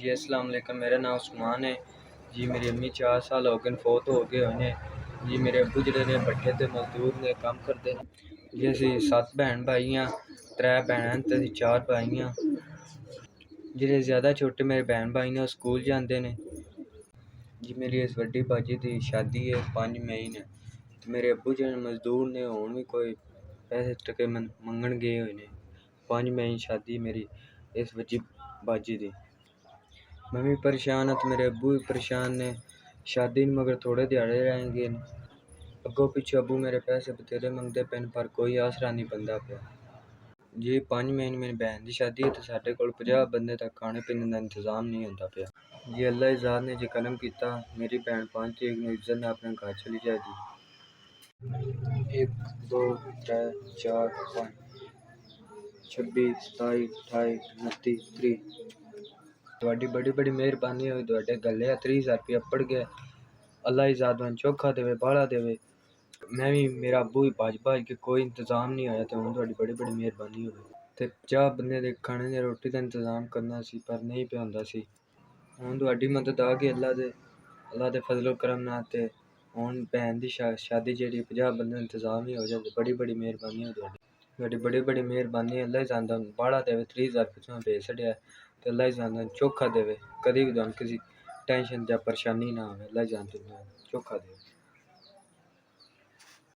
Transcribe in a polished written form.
जी अस्सलाम वालेकुम। मेरा नाम उस्मान है जी। मेरी अम्मी 4 साल हो गए फौत हो गए होने जी। मेरे अब्बू जेह्ड़े ने भट्ठे ते मजदूर ने कम्म करदे ने जी। असीं 7 भैन भाई आं, 3 भैनां ते 4 भाई आं। जेह्ड़े ज़्यादा छोटे मेरे भैन भाई ने ओह् स्कूल जांदे ने जी। मेरी इस वड्डी भाजी दी शादी है 5 मई ने। मेरे अब्बू जेह्ड़े मजदूर ने हुण भी कोई पैसे टके मंगण गए होए ने। 5 मई शादी मेरी इस वड्डी भाजी दी। मैं भी परेशान हाँ ते मेरे अब्बू भी परेशान ने। शादी नूं मगर थोड़े दिहाड़े रह गए न। अग्गों पिच्छों अब्बू मेरे पैसे बथेरे मंगदे पे न पर कोई आसरा नहीं बनदा पिया जी। 5 मई नूं मेरी भैन दी शादी है ते साडे कोल 50 बंदे दा खाने पीने दा इंतजाम नहीं होंदा पिया जी। अल्लाह दी ज़ात ने जे करम कीता मेरी भैन 5 तरीक नूं इज्जत नाल अपने घर चली जाएगी। 1 2 3 4 5 26 27 28 29 30 ਤੁਹਾਡੀ बड़ी बड़ी मेहरबानी होई। ਤੁਹਾਡੇ गले 30,000 रुपया पड़ गया। अल्लाह दी ज़ात तुहानूं चोखा देवे बाहला देवे। मैं भी मेरा अब्बू भी भज के कोई इंतजाम नहीं होया ते हुण तुहाडी बड़ी बड़ी मेहरबानी होवे ते 50 बंदे दे खाने दी रोटी दा इंतजाम करना सी पर नहीं पिया होंदा सी। हुण तुहाडी मदद आ गई अल्लाह दे फजलो करम नाल ते हुण भैन दी शादी जेह्ड़ी 50 बंदे दा इंतजाम ही हो जाए ते बड़ी बड़ी मेहरबानी होई तुहाडी बड़ी बड़ी मेहरबानी। अल्लाह दी ज़ात तुहानूं बाहला देवे। 30,000 रुपया तुहां भेज छड्डेआ ते अल्लाह दी ज़ात तुहानूं चोखा देवे। कदी भी तुहानूं किसी टेंशन जां परेशानी ना आवे। अल्लाह दी ज़ात तुहानूं चोखा देवे।